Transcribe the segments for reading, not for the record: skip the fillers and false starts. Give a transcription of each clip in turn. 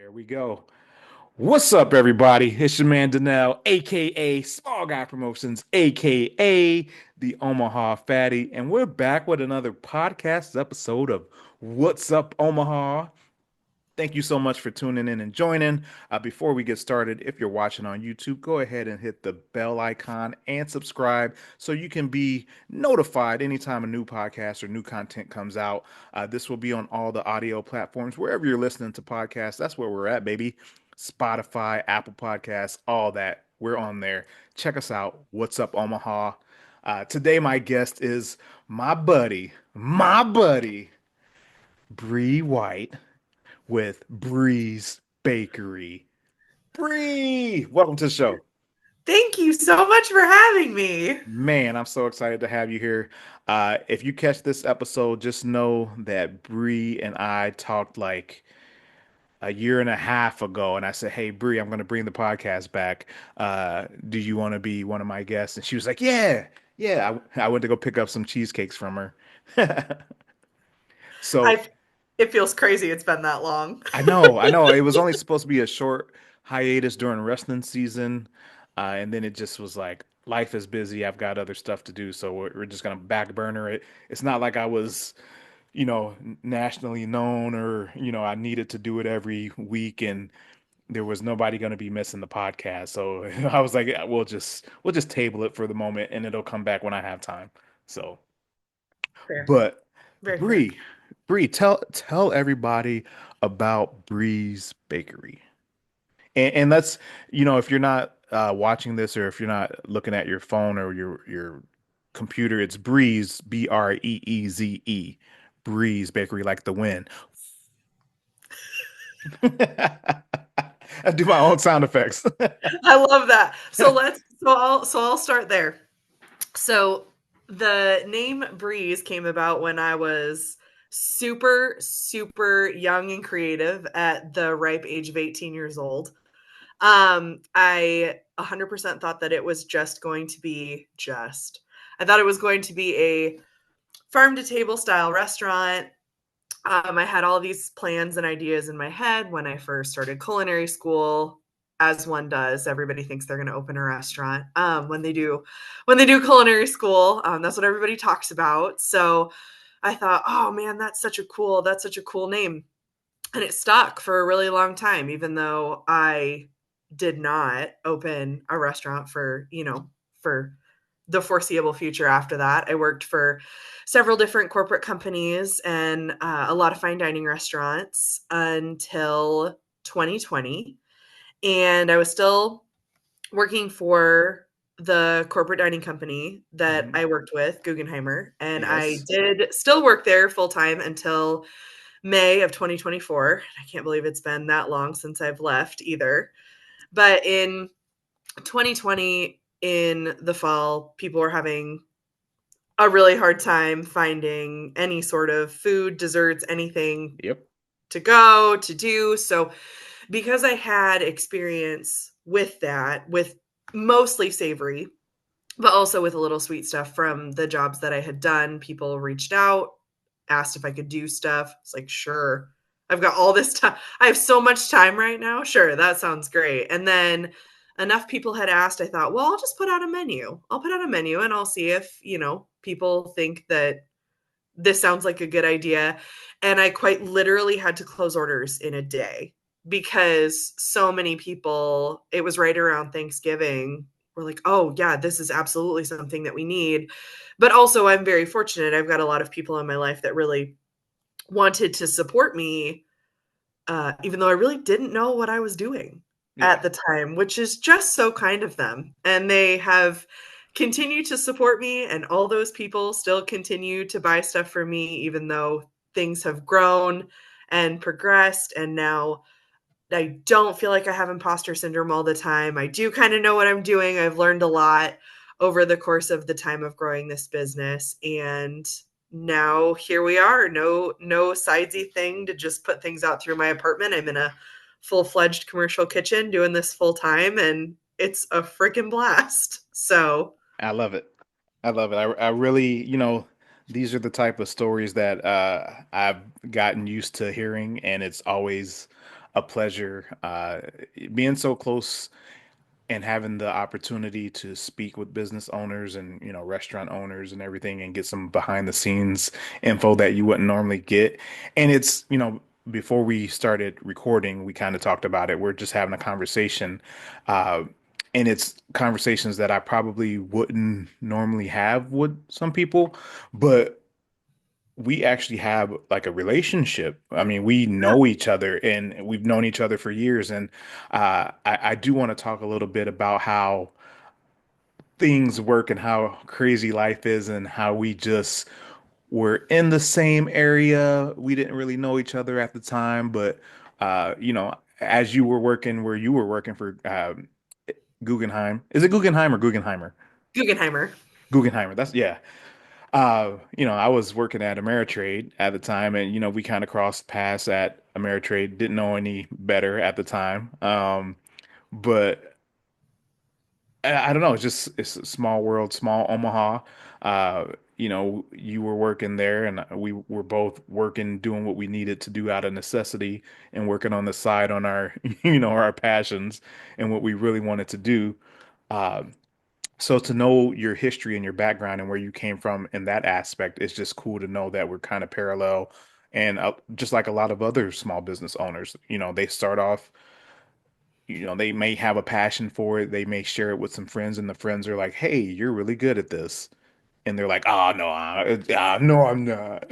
There we go. What's up, everybody? It's your man Danelle, aka Small Guy Promotions, aka the Omaha Fattie, and we're back with another podcast episode of What's Up, Omaha. Thank you so much for tuning in and joining. Before we get started, if you're watching on YouTube, go ahead and hit the bell icon and subscribe so you can be notified anytime a new podcast or new content comes out. This will be on all the audio platforms, wherever you're listening to podcasts. That's where we're at, baby. Spotify, Apple Podcasts, all that. We're on there. Check us out. What's up, Omaha? Today, my guest is my buddy, Brie White with Brie's Bakery. Bree, welcome to the show. Thank you so much for having me. Man, I'm so excited to have you here. If you catch this episode, just know that Bree and I talked like a year and a half ago, and I said, "Hey, Bree, I'm going to bring the podcast back. Do you want to be one of my guests?" And she was like, "Yeah, yeah." I went to go pick up some cheesecakes from her. So I It feels crazy it's been that long. I know. It was only supposed to be a short hiatus during wrestling season, and then it just was like life is busy. I've got other stuff to do, so we're just gonna back burner it. It's not like I was, nationally known or I needed to do it every week, and there was nobody gonna be missing the podcast. So I was like, "Yeah, we'll just table it for the moment, and it'll come back when I have time." So. Fair. But Very fair. Bree, Bree, tell everybody about Bree's Bakery. And let's, if you're not watching this or if you're not looking at your phone or your computer, it's Breeze, Breeze, Breeze Bakery, like the wind. I do my own sound effects. I love that. So I'll start there. So the name Breeze came about when I was super young and creative at the ripe age of 18 years old. I 100% thought that it was just going to be just. I thought it was going to be a farm to table style restaurant. I had all these plans and ideas in my head when I first started culinary school. As one does, everybody thinks they're going to open a restaurant when they do culinary school. That's what everybody talks about. So I thought, oh man, that's such a cool name, and it stuck for a really long time. Even though I did not open a restaurant for the foreseeable future after that. I worked for several different corporate companies and a lot of fine dining restaurants until 2020. And I was still working for the corporate dining company that Mhm. I worked with, Guggenheimer. And I Yes. did still work there full time until May of 2024. I can't believe it's been that long since I've left either. But in 2020, in the fall, people were having a really hard time finding any sort of food, desserts, anything Yep. to go to do. So, because I had experience with that, with mostly savory, but also with a little sweet stuff from the jobs that I had done, people reached out, asked if I could do stuff. It's like, sure. I've got all this time. I have so much time right now. Sure, that sounds great. And then enough people had asked, I thought, well, I'll just put out a menu. I'll put out a menu and I'll see if, people think that this sounds like a good idea. And I quite literally had to close orders in a day because so many people, it was right around Thanksgiving, were like, oh, yeah, this is absolutely something that we need. But also, I'm very fortunate. I've got a lot of people in my life that really wanted to support me, even though I really didn't know what I was doing Yeah. at the time, which is just so kind of them. And they have continued to support me, and all those people still continue to buy stuff for me, even though things have grown and progressed. And now I don't feel like I have imposter syndrome all the time. I do kind of know what I'm doing. I've learned a lot over the course of the time of growing this business. And now here we are. No sidesy thing to just put things out through my apartment. I'm in a full-fledged commercial kitchen doing this full time, and it's a freaking blast. So I love it. I love it. I really, these are the type of stories that I've gotten used to hearing, and it's always a pleasure being so close and having the opportunity to speak with business owners and restaurant owners and everything and get some behind the scenes info that you wouldn't normally get. And it's before we started recording we kind of talked about it. We're just having a conversation, uh and it's conversations that I probably wouldn't normally have with some people, but we actually have like a relationship. I mean, we Yeah. know each other and we've known each other for years. And I do want to talk a little bit about how things work and how crazy life is and how we just were in the same area. We didn't really know each other at the time, but as you were working where you were working for Guggenheim. Is it Guggenheim or Guggenheimer? Guggenheimer. Guggenheimer. That's yeah. I was working at Ameritrade at the time, and we kind of crossed paths at Ameritrade. Didn't know any better at the time. But I don't know. It's a small world, small Omaha. You were working there, and we were both working, doing what we needed to do out of necessity, and working on the side on our, our passions and what we really wanted to do. Uh, so to know your history and your background and where you came from in that aspect is just cool to know that we're kind of parallel. And just like a lot of other small business owners, they start off, they may have a passion for it. They may share it with some friends, and the friends are like, "Hey, you're really good at this." And they're like, "Oh no, no, I'm not."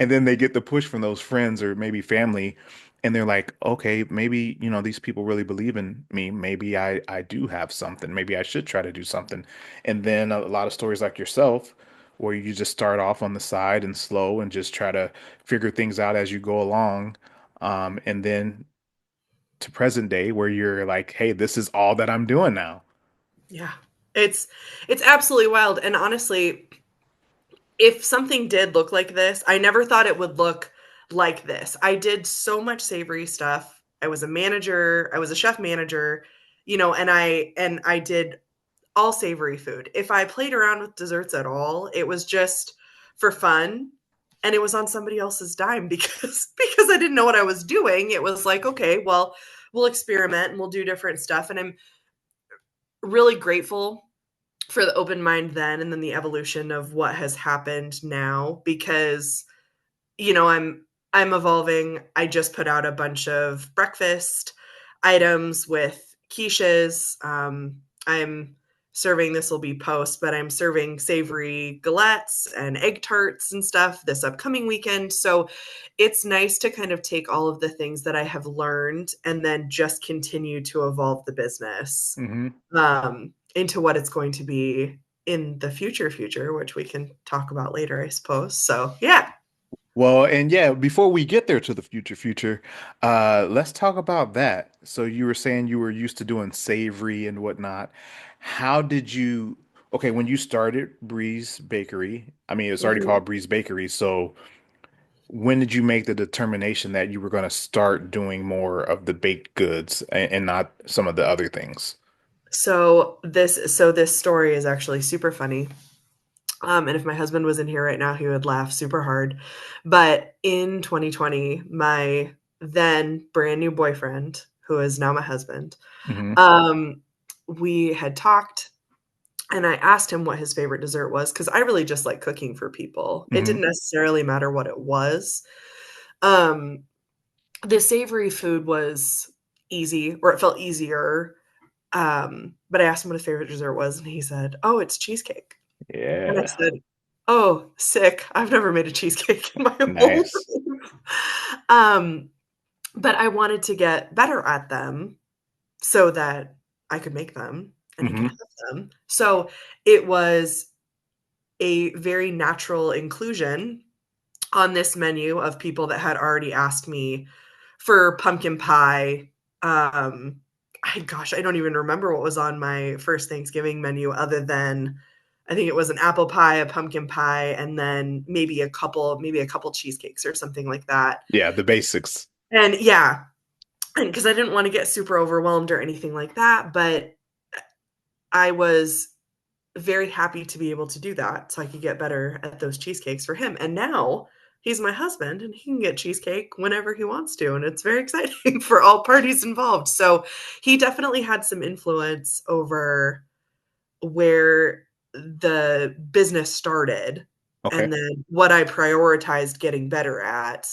And then they get the push from those friends or maybe family, and they're like, "Okay, maybe these people really believe in me. Maybe I do have something. Maybe I should try to do something." And then a lot of stories like yourself, where you just start off on the side and slow and just try to figure things out as you go along, and then to present day where you're like, "Hey, this is all that I'm doing now." Yeah. It's it's absolutely wild. And honestly, if something did look like this, I never thought it would look like this. I did so much savory stuff. I was a manager, I was a chef manager, and I did all savory food. If I played around with desserts at all, it was just for fun and it was on somebody else's dime because I didn't know what I was doing. It was like, okay, well, we'll experiment and we'll do different stuff, and I'm really grateful for the open mind then and then the evolution of what has happened now because I'm evolving. I just put out a bunch of breakfast items with quiches. I'm serving, this will be post, but I'm serving savory galettes and egg tarts and stuff this upcoming weekend. So it's nice to kind of take all of the things that I have learned and then just continue to evolve the business Hmm. into what it's going to be in the future, which we can talk about later, I suppose. So yeah. Well, and yeah, before we get there to the future, let's talk about that. So you were saying you were used to doing savory and whatnot. How did you, okay, when you started Bree's Bakery, I mean, it's already Mhm. called Bree's Bakery. So when did you make the determination that you were going to start doing more of the baked goods and not some of the other things? So this story is actually super funny. And if my husband was in here right now, he would laugh super hard. But in 2020, my then brand new boyfriend, who is now my husband, Hmm. um, we had talked and I asked him what his favorite dessert was because I really just like cooking for people. It Hmm. didn't necessarily matter what it was. Um, the savory food was easy, or it felt easier. But I asked him what his favorite dessert was, and he said, "Oh, it's cheesecake." And I Yeah. said, "Oh, sick. I've never made a cheesecake in my whole Nice. life." Um, but I wanted to get better at them so that I could make them and he could Hmm. have them. So it was a very natural inclusion on this menu of people that had already asked me for pumpkin pie. I don't even remember what was on my first Thanksgiving menu other than I think it was an apple pie, a pumpkin pie, and then maybe a couple cheesecakes or something like that. Yeah, the basics. And yeah, and because I didn't want to get super overwhelmed or anything like that, but I was very happy to be able to do that so I could get better at those cheesecakes for him. And now he's my husband and he can get cheesecake whenever he wants to. And it's very exciting for all parties involved. So he definitely had some influence over where the business started Okay. and then what I prioritized getting better at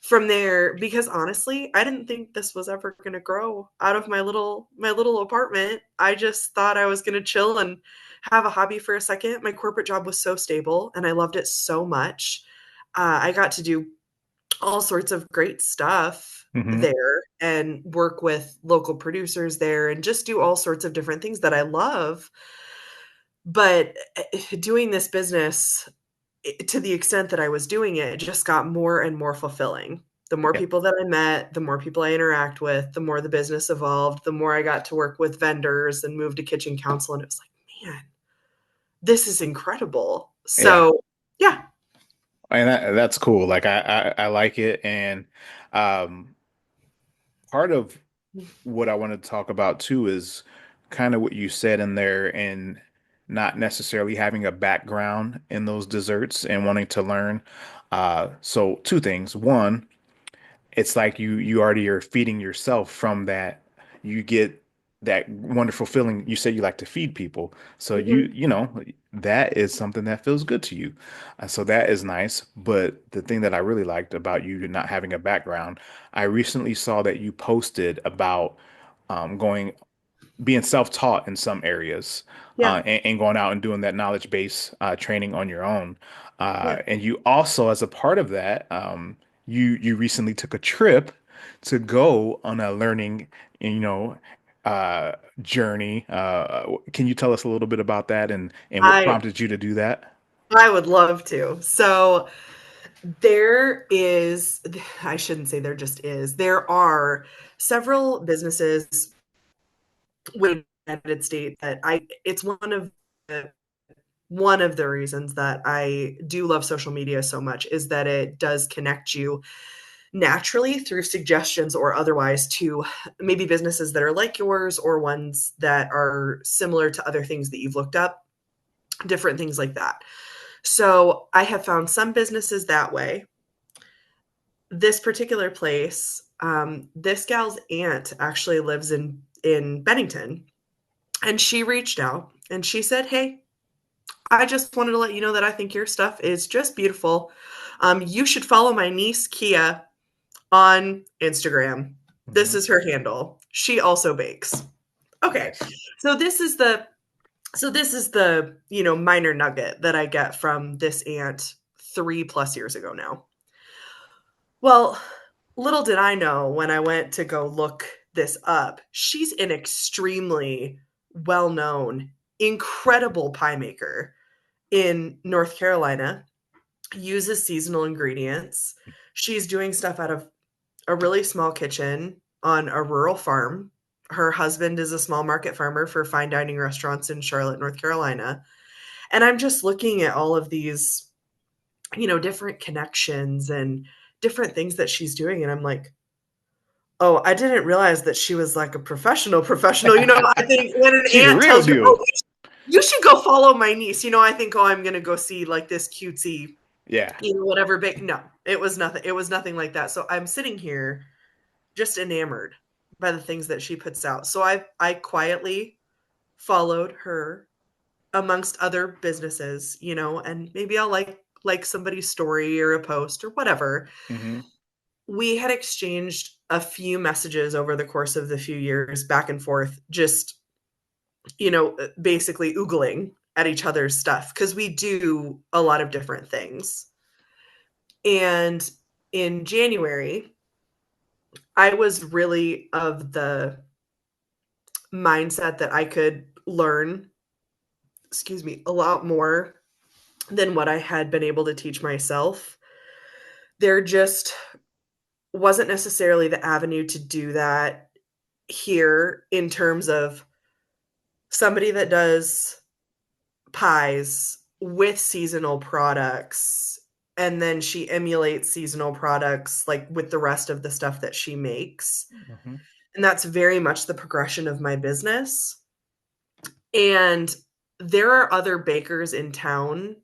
from there, because honestly, I didn't think this was ever going to grow out of my little apartment. I just thought I was going to chill and have a hobby for a second. My corporate job was so stable and I loved it so much. I got to do all sorts of great stuff Hmm. there and work with local producers there and just do all sorts of different things that I love. But doing this business, to the extent that I was doing it, it just got more and more fulfilling. The more Yeah. people that I met, the more people I interact with, the more the business evolved, the more I got to work with vendors and move to kitchen council. And it was like, man, this is incredible. Yeah. So, yeah. And that's cool. Like I like it. And um, part of what I want to talk about too is kind of what you said in there and not necessarily having a background in those desserts and wanting to learn. So two things. One, it's like you already are feeding yourself from that. You get that wonderful feeling. You said you like to feed people, so Mhm. you know that is something that feels good to you. So that is nice. But the thing that I really liked about you not having a background, I recently saw that you posted about going being self-taught in some areas Yeah. and going out and doing that knowledge base training on your own. Yeah. And you also, as a part of that, you recently took a trip to go on a learning, you know, uh, journey. Can you tell us a little bit about that and what I prompted you to do that? I would love to. So there is, I shouldn't say there just is. There are several businesses within the United States that it's one of the reasons that I do love social media so much is that it does connect you naturally through suggestions or otherwise to maybe businesses that are like yours or ones that are similar to other things that you've looked up, different things like that. So I have found some businesses that way. This particular place, this gal's aunt actually lives in Bennington, and she reached out and she said, "Hey, I just wanted to let you know that I think your stuff is just beautiful. You should follow my niece Kia on Instagram. This Hmm. is her handle. She also bakes." Okay. Nice. So this is the minor nugget that I get from this aunt 3+ years ago now. Well, little did I know when I went to go look this up, she's an extremely well-known, incredible pie maker in North Carolina, uses seasonal ingredients. She's doing stuff out of a really small kitchen on a rural farm. Her husband is a small market farmer for fine dining restaurants in Charlotte, North Carolina. And I'm just looking at all of these, different connections and different things that she's doing. And I'm like, oh, I didn't realize that she was like a professional professional. I think when an She's a aunt real tells you, oh, deal. you should go follow my niece, I think, oh, I'm going to go see like this cutesy, Yeah. whatever big. No, it was nothing. It was nothing like that. So I'm sitting here just enamored by the things that she puts out. So I quietly followed her amongst other businesses, and maybe I'll like somebody's story or a post or whatever. Hmm. We had exchanged a few messages over the course of the few years back and forth, just, basically oogling at each other's stuff because we do a lot of different things. And in January, I was really of the mindset that I could learn, excuse me, a lot more than what I had been able to teach myself. There just wasn't necessarily the avenue to do that here in terms of somebody that does pies with seasonal products and then she emulates seasonal products like with the rest of the stuff that she makes. Hmm. And that's very much the progression of my business. And there are other bakers in town.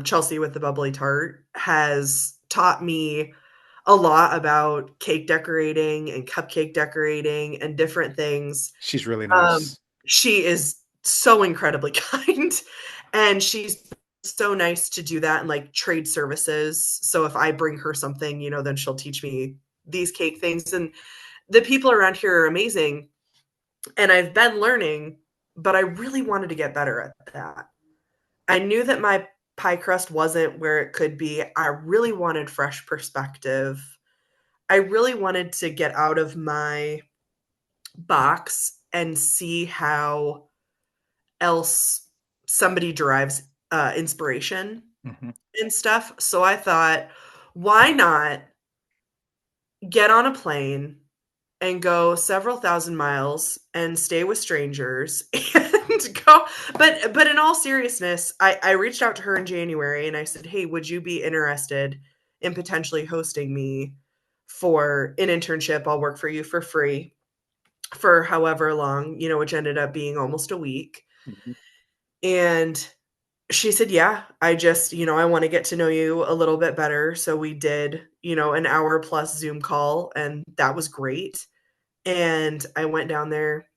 Chelsea with the bubbly tart has taught me a lot about cake decorating and cupcake decorating and different things. She's really Um, nice. she is so incredibly kind, and she's so nice to do that and like trade services. So if I bring her something, then she'll teach me these cake things. And the people around here are amazing. And I've been learning, but I really wanted to get better at that. I knew that my pie crust wasn't where it could be. I really wanted fresh perspective. I really wanted to get out of my box and see how else somebody derives inspiration Hmm. and stuff. So I thought, why not get on a plane and go several thousand miles and stay with strangers and go, but in all seriousness, I reached out to her in January and I said, hey, would you be interested in potentially hosting me for an internship? I'll work for you for free for however long, which ended up being almost a week. Hmm. And she said, yeah, I want to get to know you a little bit better. So we did, an hour plus Zoom call, and that was great. And I went down there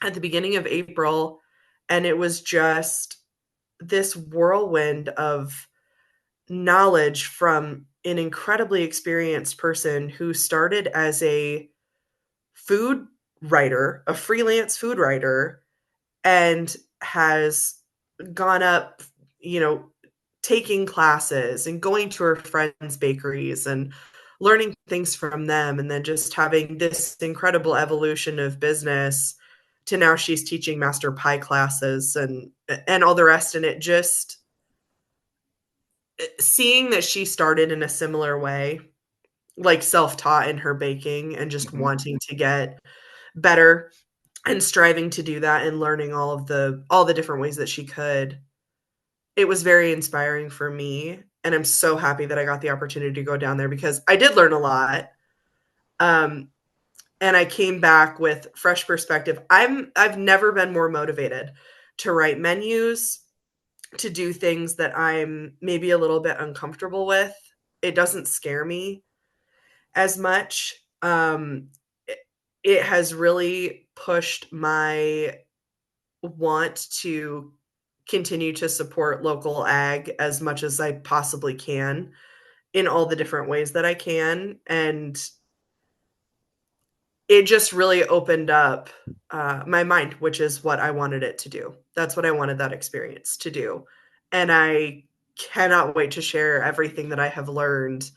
at the beginning of April, and it was just this whirlwind of knowledge from an incredibly experienced person who started as a food writer, a freelance food writer, and has gone up, you know, taking classes and going to her friends' bakeries and learning things from them, and then just having this incredible evolution of business to now she's teaching master pie classes and all the rest. And it just seeing that she started in a similar way, like self-taught in her baking and just Hmm. wanting to get better and striving to do that and learning all the different ways that she could. It was very inspiring for me, and I'm so happy that I got the opportunity to go down there because I did learn a lot. Um, and I came back with fresh perspective. I've never been more motivated to write menus, to do things that I'm maybe a little bit uncomfortable with. It doesn't scare me as much. It, it has really pushed my want to continue to support local ag as much as I possibly can in all the different ways that I can. And it just really opened up my mind, which is what I wanted it to do. That's what I wanted that experience to do. And I cannot wait to share everything that I have learned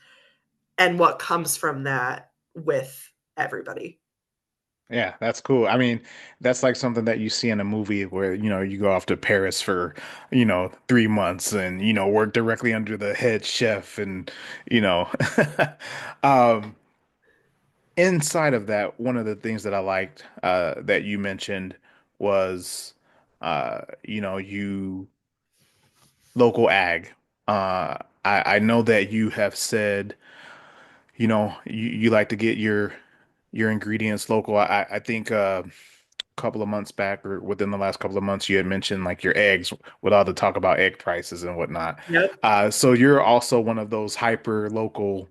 and what comes from that with everybody. Yeah, that's cool. I mean, that's like something that you see in a movie where, you go off to Paris for, 3 months and, work directly under the head chef and, you know, um, inside of that, one of the things that I liked that you mentioned was you local ag. I know that you have said, you like to get your ingredients local. I think couple of months back or within the last couple of months, you had mentioned like your eggs with all the talk about egg prices and whatnot. Yep. So you're also one of those hyper local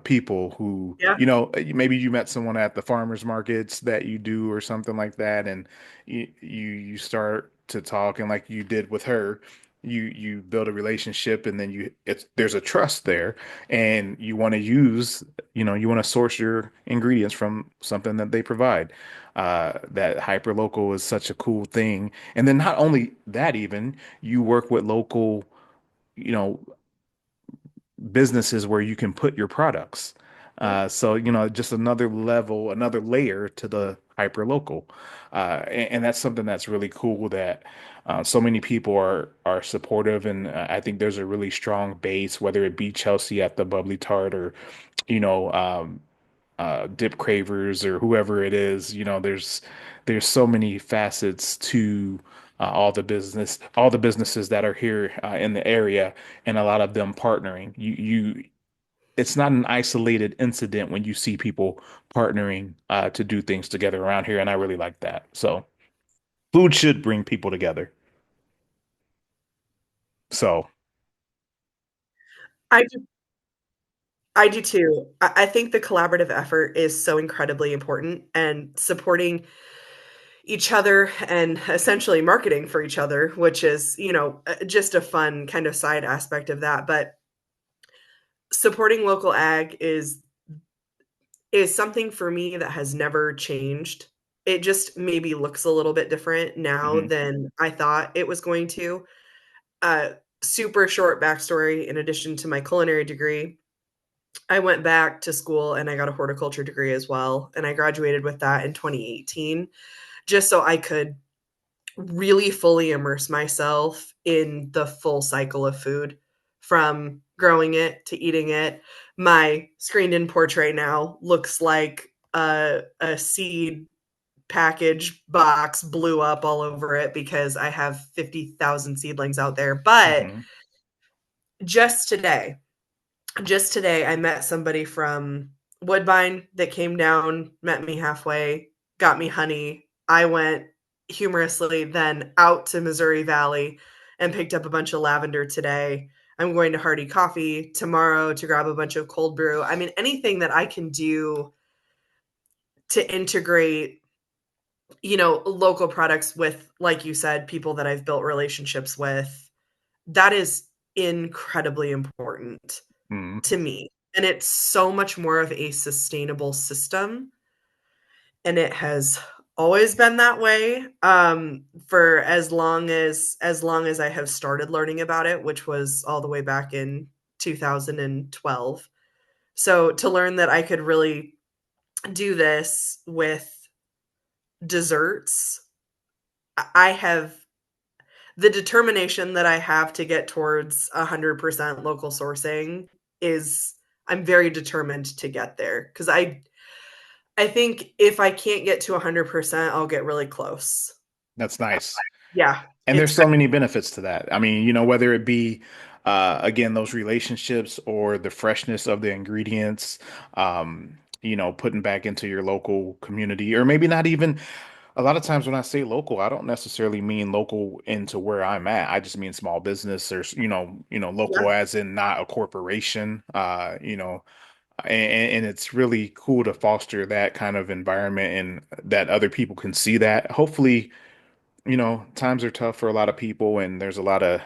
people who, Yeah. maybe you met someone at the farmers markets that you do or something like that, and you start to talk, and like you did with her, you build a relationship, and then there's a trust there, and you want to you want to source your ingredients from something that they provide. That hyper local is such a cool thing. And then not only that, even you work with local, you know, businesses where you can put your products. Yep. So, just another level, another layer to the hyper local. And that's something that's really cool that so many people are supportive. And I think there's a really strong base, whether it be Chelsea at the Bubbly Tart or, you know, um, Dip Cravers or whoever it is. There's so many facets to all the businesses that are here in the area, and a lot of them partnering. It's not an isolated incident when you see people partnering to do things together around here, and I really like that. So food should bring people together. So I do. I do too. I think the collaborative effort is so incredibly important, and supporting each other and essentially marketing for each other, which is, just a fun kind of side aspect of that. But supporting local ag is something for me that has never changed. It just maybe looks a little bit different now Hmm. than I thought it was going to. Uh, Super short backstory, in addition to my culinary degree, I went back to school and I got a horticulture degree as well. And I graduated with that in 2018, just so I could really fully immerse myself in the full cycle of food, from growing it to eating it. My screened in porch right now looks like a seed package box blew up all over it because I have 50,000 seedlings out there. But Hmm. just today, just today, I met somebody from Woodbine that came down, met me halfway, got me honey. I went humorously then out to Missouri Valley and picked up a bunch of lavender today. I'm going to Hardy Coffee tomorrow to grab a bunch of cold brew. I mean, anything that I can do to integrate, local products with, like you said, people that I've built relationships with, that is incredibly important Hmm. to me. And it's so much more of a sustainable system. And it has always been that way, for as long as I have started learning about it, which was all the way back in 2012. So to learn that I could really do this with desserts, I have the determination that I have to get towards 100% local sourcing is, I'm very determined to get there, because I think if I can't get to 100%, I'll get really close. That's nice. Yeah, And it's there's so many benefits to that. I mean, whether it be again those relationships or the freshness of the ingredients, putting back into your local community, or maybe not even. A lot of times when I say local, I don't necessarily mean local into where I'm at. I just mean small business, or local yeah. as in not a corporation. And it's really cool to foster that kind of environment and that other people can see that. Hopefully, times are tough for a lot of people, and there's a lot of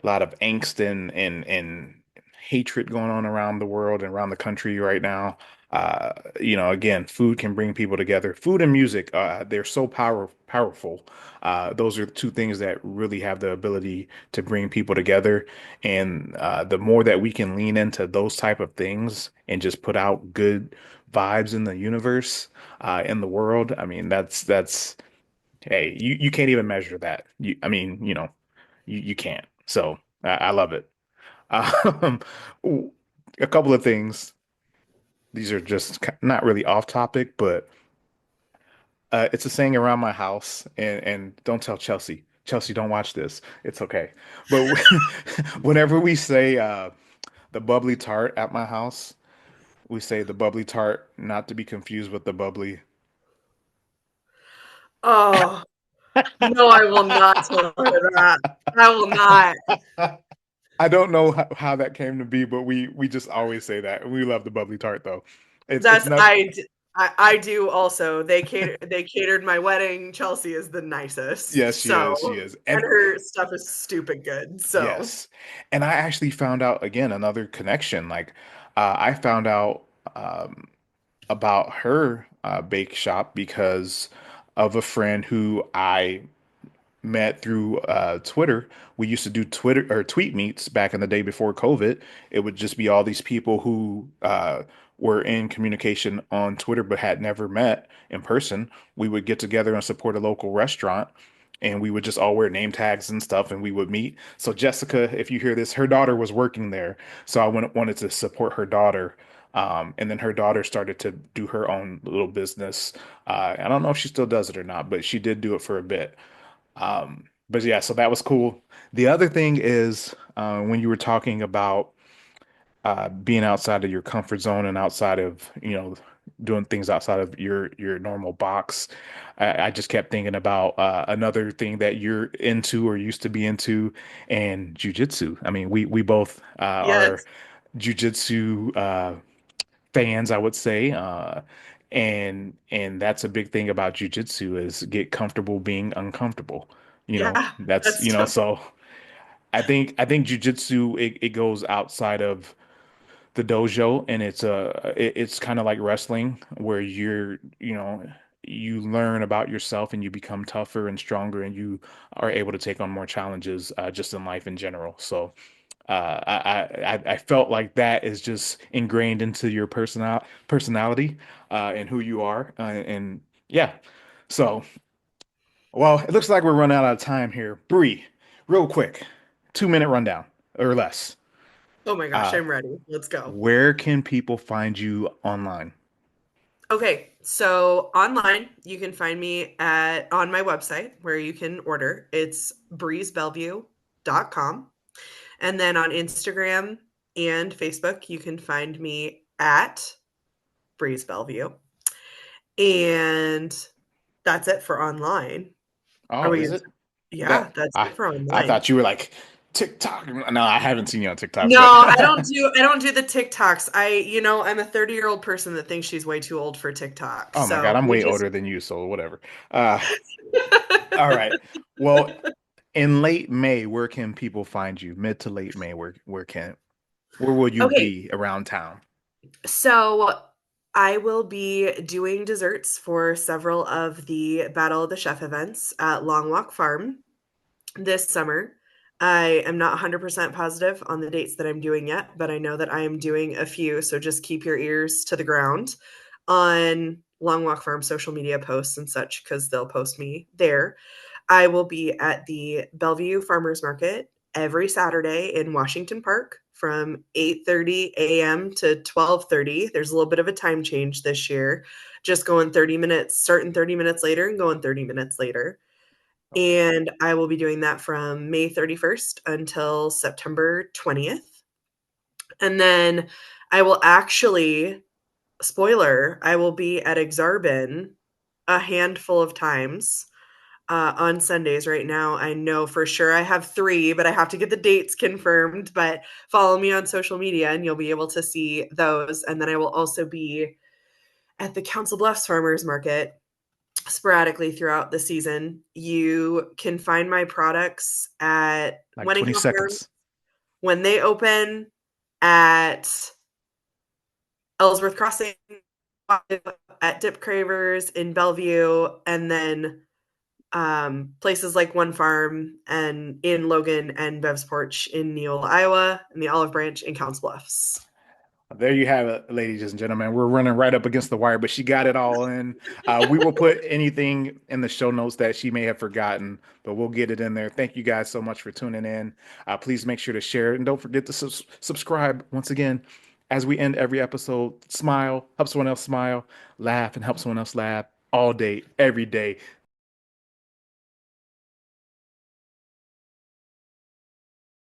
angst and hatred going on around the world and around the country right now. Again, food can bring people together. Food and music, they're so powerful. Those are two things that really have the ability to bring people together. And the more that we can lean into those type of things and just put out good vibes in the universe, in the world, I mean, that's hey, you can't even measure that. I mean, you can't. So I love it. Um, ooh, a couple of things. These are just not really off topic, but it's a saying around my house, and don't tell Chelsea. Chelsea, don't watch this. It's okay. But whenever we say the bubbly tart at my house, we say the bubbly tart, not to be confused with the bubbly. Oh, no, I will not tell her that. I will not. I don't know how that came to be, but we just always say that. We love the bubbly tart though. It's That's not. I do also. They catered my wedding. Chelsea is the nicest. Yes, she So, is. She is. and And her stuff is stupid good. So, yes. And I actually found out again another connection. Like I found out um about her bake shop because of a friend who I met through Twitter. We used to do Twitter or tweet meets back in the day before COVID. It would just be all these people who were in communication on Twitter but had never met in person. We would get together and support a local restaurant. And we would just all wear name tags and stuff, and we would meet. So Jessica, if you hear this, her daughter was working there, so I wanted to support her daughter. And then her daughter started to do her own little business. I don't know if she still does it or not, but she did do it for a bit. But yeah, so that was cool. The other thing is when you were talking about being outside of your comfort zone and outside of, doing things outside of your normal box, I just kept thinking about another thing that you're into or used to be into, and jujitsu. I mean, we both are yes. jujitsu fans, I would say. And that's a big thing about jujitsu is get comfortable being uncomfortable. Yeah, That's, that's tough. so I think jujitsu it goes outside of the dojo, and it's kind of like wrestling where you learn about yourself and you become tougher and stronger and you are able to take on more challenges just in life in general. So I felt like that is just ingrained into your personality and who you are and yeah. So well, it looks like we're running out of time here. Bree, real quick, 2 minute rundown or less. Oh my gosh, Uh, I'm ready. Let's go. where can people find you online? Okay, so online you can find me at on my website where you can order. It's breezebellevue.com. And then on Instagram and Facebook, you can find me at Breeze Bellevue. And that's it for online. Are Oh, we? is it? Yeah, That that's I it for I online. thought you were like TikTok. No, I haven't seen you on TikTok, No, but I don't do the TikToks. I'm a 30-year-old person that thinks she's way too old for TikTok. oh my God, So I'm we way just older than you, so whatever. Uh, all right. Well, in late May, where can people find you? Mid to late May, where will you Okay, be around town? so I will be doing desserts for several of the Battle of the Chef events at Long Walk Farm this summer. I am not 100% positive on the dates that I'm doing yet, but I know that I am doing a few. So just keep your ears to the ground on Long Walk Farm social media posts and such because they'll post me there. I will be at the Bellevue Farmers Market every Saturday in Washington Park from 8:30 a.m. to 12:30. There's a little bit of a time change this year, just going 30 minutes, starting 30 minutes later and going 30 minutes later. Okay. And I will be doing that from May 31st until September 20th. And then I will actually, spoiler, I will be at Exarban a handful of times on Sundays right now. I know for sure I have three, but I have to get the dates confirmed. But follow me on social media and you'll be able to see those. And then I will also be at the Council Bluffs Farmers Market sporadically throughout the season. You can find my products at Like 20 Weddingham Farms seconds. when they open, at Ellsworth Crossing, at Dip Cravers in Bellevue, and then places like One Farm and in Logan and Bev's Porch in Neola, Iowa, and the Olive Branch in Council Bluffs. There you have it, ladies and gentlemen. We're running right up against the wire, but she got it all in. We will put anything in the show notes that she may have forgotten, but we'll get it in there. Thank you guys so much for tuning in. Please make sure to share it and don't forget to subscribe once again. As we end every episode, smile, help someone else smile, laugh, and help someone else laugh all day, every day.